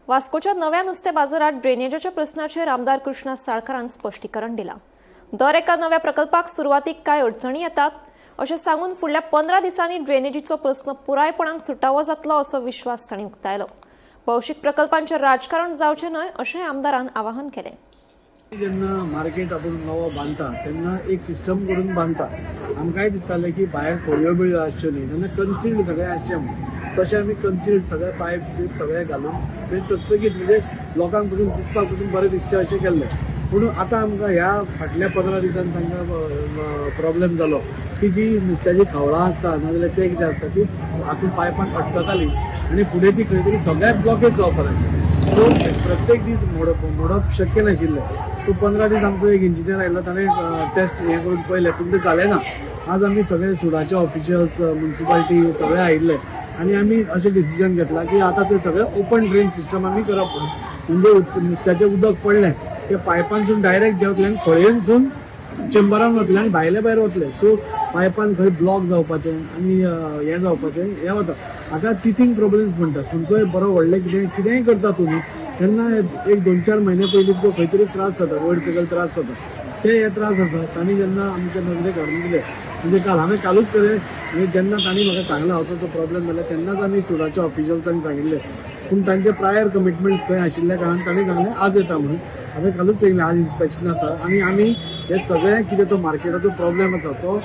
वास्कोच्या नव्या नुस्ते बाजारात ड्रेनेजाच्या प्रश्नाचेर आमदार कृष्णा साळकारान स्पश्टीकरण दिला। दर एका नव्या प्रकल्पाक सुरवातीक काय अडचणी येतात अशें सांगून फुडल्या 15 दिसांनी ड्रेनेजीचो प्रश्न पुरायपणान सुटावो जातलो असो विश्वास तांणी उक्तायलो। भौशीक प्रकल्पांचेर राजकारण जावचें न्हय अशें आमदारान आवाहन केलें। जेन्ना मार्केट आपण नवो बांदता तेन्ना एक सिस्टम करून बांदता। आमकांय दिसतालें की भायर खोळयो बिळयो आसच्यो न्ही, तेन्ना कन्सिल्ड सगळें आसचें म्हणून तशें आमी कन्सिल्ड सगळे पायप स्लीप सगळे घालून ते चकचकीत म्हणजे लोकांक पसून दिसपाक पसून बरें दिसचें अशें केल्लें। पूण आतां आमकां ह्या फाटल्या 15 दिसांनी तांकां प्रॉब्लेम जालो की जी नुस्त्याची खवळां आसता नाजाल्यार ते कितें आसता ती हातूंत पायपान अटकताली आनी फुडें ती खंय तरी सगळ्याक ब्लॉकेज जावपाक लागली। सो प्रत्येक दीस मोडप शक्य नाशिल्लें। सो 15 दीस आमचो एक इंजिनियर आयलो, ताणें टेस्ट हें करून पळयलें पूण तें जालें ना। आज आमी सगळे सुडाचे ऑफिशियल्स म्युनिसिपालिटी सगळे आयिल्ले आनी आमी अशें डिसिजन घेतला की आतां ते सगळें ओपन ड्रेन सिस्टम आमी करप म्हणून। म्हणजे नुस्त्याचें उदक पडलें ते पायपानसून डायरेक्ट देंवतलें आनी खळयेनसून चेंबरान वतलें आनी भायले भायर वतलें। सो पायपान खंय ब्लॉक जावपाचें आनी हें जावपाचें हें वता। आतां टिथींग प्रॉब्लेम्स म्हणटा, खंयचोय बरो व्हडलें कितेंय करता तुमी तेन्ना एक 2-4 म्हयने पयलीं तुका खंय तरी त्रास जाता, वयर सकयल त्रास जाता। हे त्रास आसात आनी जेन्ना आमच्या नजरेक हाडून दिले म्हणजे हांवें कालूच केलें म्हणजे जेन्ना तांणी म्हाका सांगलें असो प्रॉब्लेम जाल्यार तेन्नाच आमी सुडाच्या ऑफिशियल्सांक सांगिल्लें। पूण तांचे प्रायर कमिटमेंट खंय आशिल्ल्या कारणान ताणें सांगलें आज येता म्हणून। हांवें कालूच सांगलें आज इन्स्पेक्शन आसा आनी आमी हे सगळें कितें तो मार्केटाचो प्रॉब्लेम आसा तो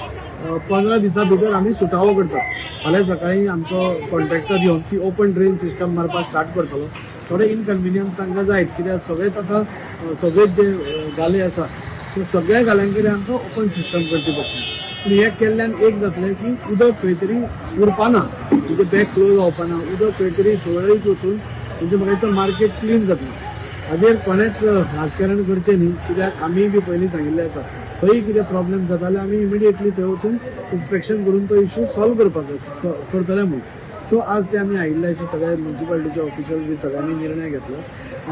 15 दिसां भितर आमी सुटावो करता। फाल्यां सकाळीं आमचो कॉन्ट्रॅक्टर येवन ती ओपन ड्रेन सिस्टम मारपाक स्टार्ट करतलो। थोडे इनकन्विनियन्स तांकां जायत कित्याक सगळेच आतां सगळे जे गाले आसा ते सगळ्या गाल्यांकडेन आमकां ओपन सिस्टम करची पडटली। पूण हें केल्ल्यान एक जातलें की उदक खंय तरी उरपाना, म्हणजे बॅक फ्लो जावपाना, उदक खंय तरी सुरळीत वचून म्हणजे म्हाका दिसता मार्केट क्लीन जातलें। हाजेर कोणेच राजकारण करचें न्ही, कित्याक आमी बी पयलीं सांगिल्लें आसा खंय कितें प्रॉब्लेम जाता जाल्यार आमी इमिडिएटली थंय वचून इन्स्पेक्शन करून तो इश्यू सॉल्व करपाक करतले म्हणून। सो आज ते आमी आयिल्ले अशें सगळे म्युनिसिपालिटीचे ऑफिशियल बी सगळ्यांनी निर्णय घेतलो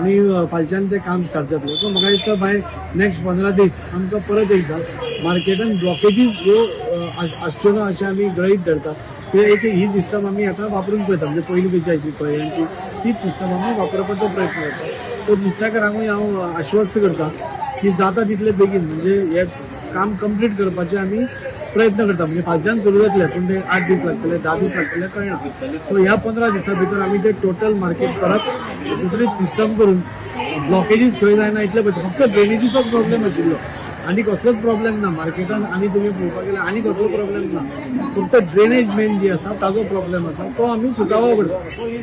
आनी फालच्यान तें काम स्टार्ट जातलें। सो म्हाका दिसता बाय नेक्स्ट 15 दीस आमकां परत एकदां मार्केटान ब्लॉकेजीस ह्यो आसच्यो ना अशें आमी गृहीत धरता। कित्याक ही सिस्टम आमी आतां वापरून पळयता, म्हणजे पयलीं कशी आशिल्ली खळयांची तीच सिस्टम आमी वापरपाचो प्रयत्न करता। सो नुस्तेकारांकूय हांव आश्वस्त करता की जाता तितले बेगीन म्हणजे हें काम कंप्लीट करपाचें आमी प्रयत्न करता। म्हणजे फालच्यान सुरू जातलें पूण ते 8 दीस लागतले, 10 दीस लागतले कळना। सो ह्या 15 दिसां भितर आमी ते टोटल मार्केट परत दुसरीच सिस्टम करून ब्लॉकेजीस खंय जायना इतले पळयता। फक्त ड्रेनेजीचो प्रॉब्लेम आशिल्लो आनी कसलोच प्रॉब्लेम ना मार्केटान। आनी तुमी पळोवपाक गेल्यार आनी कसलो प्रॉब्लेम ना, फक्त ड्रेनेज मेन जी आसा ताजो प्रॉब्लेम आसा तो आमी सुटावो करता।